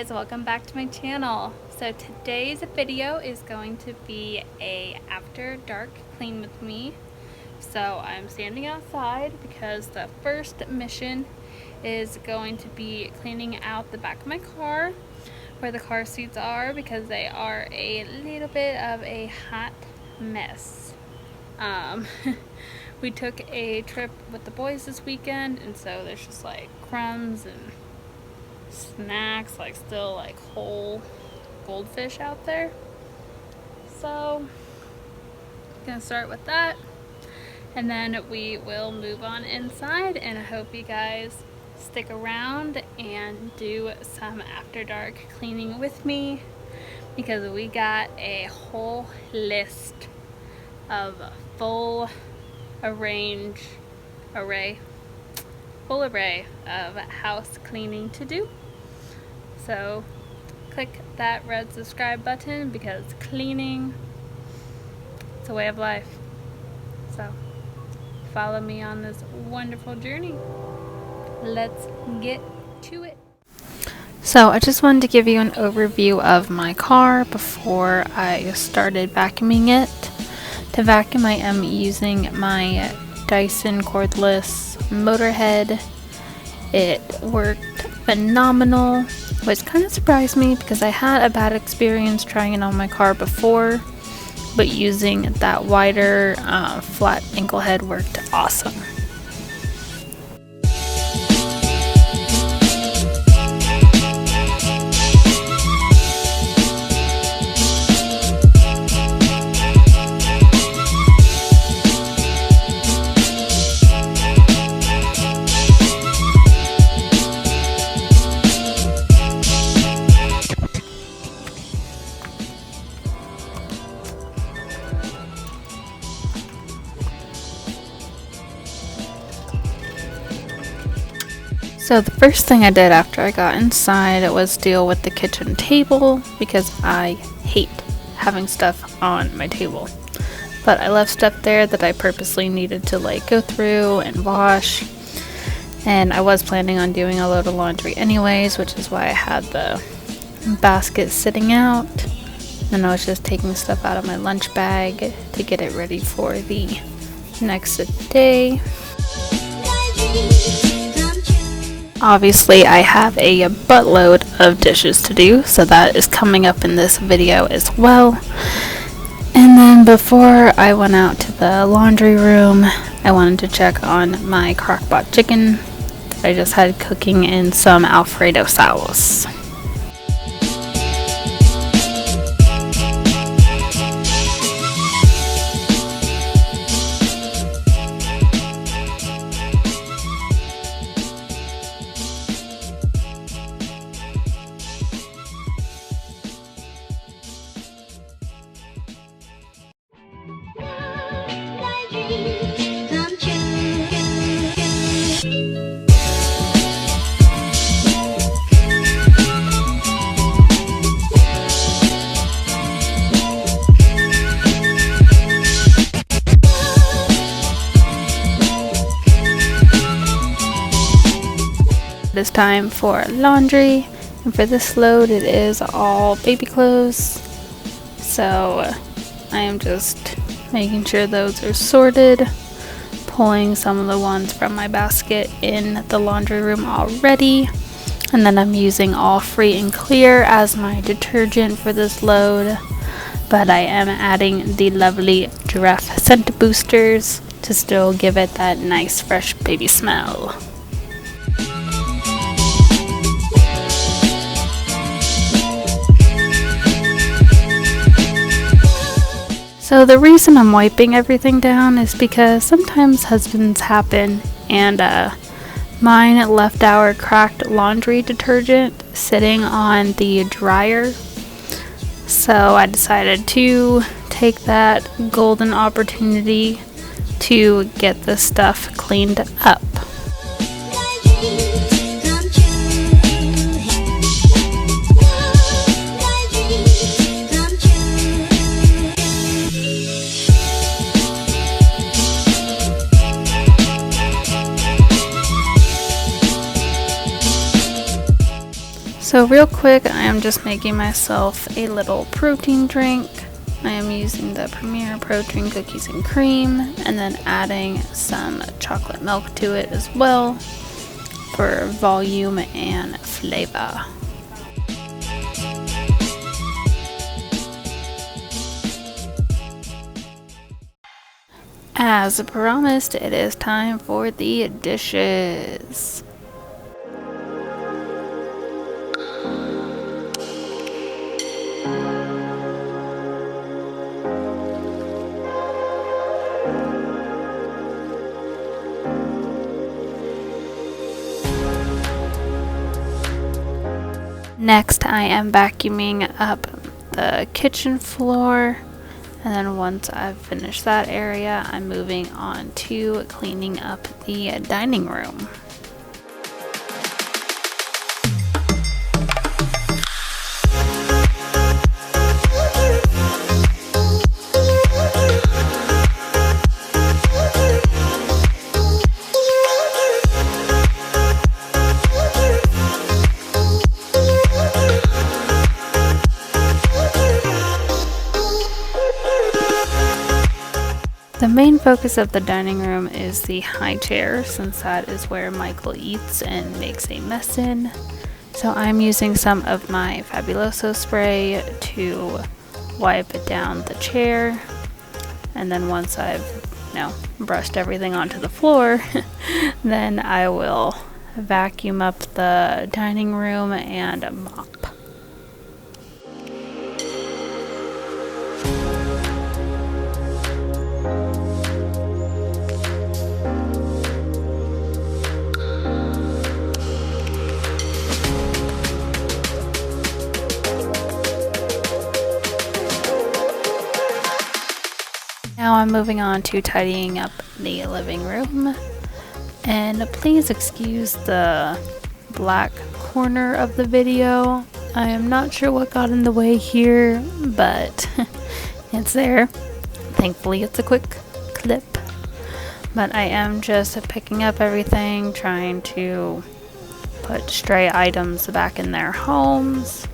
guys, welcome back to my channel. So today's video is going to be a after dark clean with me. So I'm standing outside because the first mission is going to be cleaning out the back of my car where the car seats are, because they are a little bit of a hot mess. We took a trip with the boys this weekend, and so there's just like crumbs and snacks, like still like whole goldfish out there. So gonna start with that, and then we will move on inside, and I hope you guys stick around and do some after dark cleaning with me, because we got a whole list of full array of house cleaning to do. So click that red subscribe button, because cleaning, it's a way of life. So follow me on this wonderful journey. Let's get to it. So I just wanted to give you an overview of my car before I started vacuuming it. To vacuum, I am using my Dyson cordless Motorhead. It worked phenomenal, which kind of surprised me because I had a bad experience trying it on my car before, but using that wider flat ankle head worked awesome. So the first thing I did after I got inside was deal with the kitchen table, because I hate having stuff on my table. But I left stuff there that I purposely needed to like go through and wash. And I was planning on doing a load of laundry anyways, which is why I had the basket sitting out. And I was just taking stuff out of my lunch bag to get it ready for the next day. Obviously, I have a buttload of dishes to do, so that is coming up in this video as well. And then before I went out to the laundry room, I wanted to check on my crock-pot chicken that I just had cooking in some Alfredo sauce. It is time for laundry, and for this load it is all baby clothes. So I am just making sure those are sorted, pulling some of the ones from my basket in the laundry room already, and then I'm using All Free and Clear as my detergent for this load, but I am adding the lovely Dref scent boosters to still give it that nice fresh baby smell. So the reason I'm wiping everything down is because sometimes husbands happen, and mine left our cracked laundry detergent sitting on the dryer. So I decided to take that golden opportunity to get this stuff cleaned up. So real quick, I am just making myself a little protein drink. I am using the Premier Protein Cookies and Cream and then adding some chocolate milk to it as well for volume and flavor. As promised, it is time for the dishes. Next, I am vacuuming up the kitchen floor, and then once I've finished that area, I'm moving on to cleaning up the dining room. The main focus of the dining room is the high chair, since that is where Michael eats and makes a mess in. So I'm using some of my Fabuloso spray to wipe down the chair. And then once I've, brushed everything onto the floor, then I will vacuum up the dining room and mop. Now I'm moving on to tidying up the living room, and please excuse the black corner of the video. I am not sure what got in the way here, but it's there. Thankfully it's a quick clip, but I am just picking up everything, trying to put stray items back in their homes.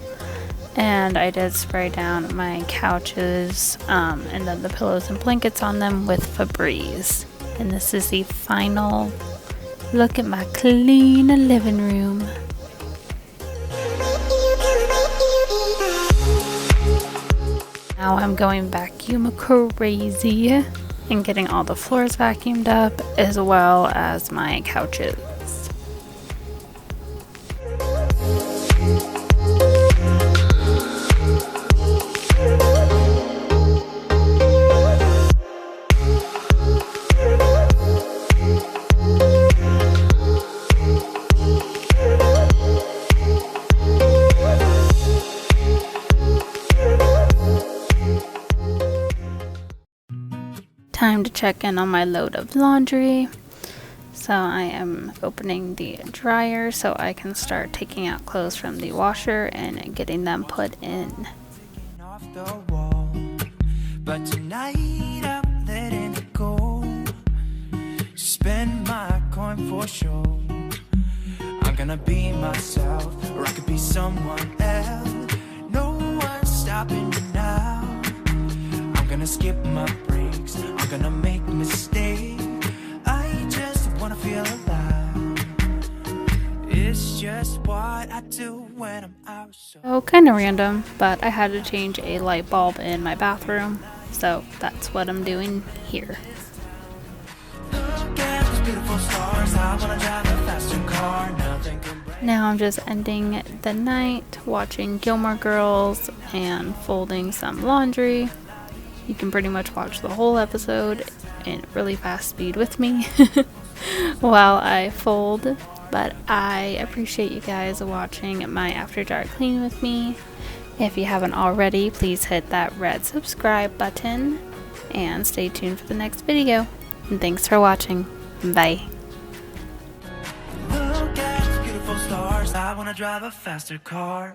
And I did spray down my couches and then the pillows and blankets on them with Febreze. And this is the final look at my clean living room. Now I'm going vacuum crazy and getting all the floors vacuumed up as well as my couches. Time to check in on my load of laundry. So I am opening the dryer so I can start taking out clothes from the washer and getting them put in. But tonight I'm letting it go. Spend my coin for sure. I'm gonna be myself, or I could be someone else. No one's stopping me now. I'm gonna skip my breaks, I'm gonna make mistakes. I just wanna feel alive. It's just what I do when I'm out. So kind of random, but I had to change a light bulb in my bathroom, so that's what I'm doing here. Look at those beautiful stars. I wanna drive a faster car. Nothing can break. Now I'm just ending the night watching Gilmore Girls and folding some laundry. You can pretty much watch the whole episode in really fast speed with me while I fold. But I appreciate you guys watching my After Dark clean with me. If you haven't already, please hit that red subscribe button and stay tuned for the next video. And thanks for watching. Bye. Look at these beautiful stars. I wanna drive a faster car.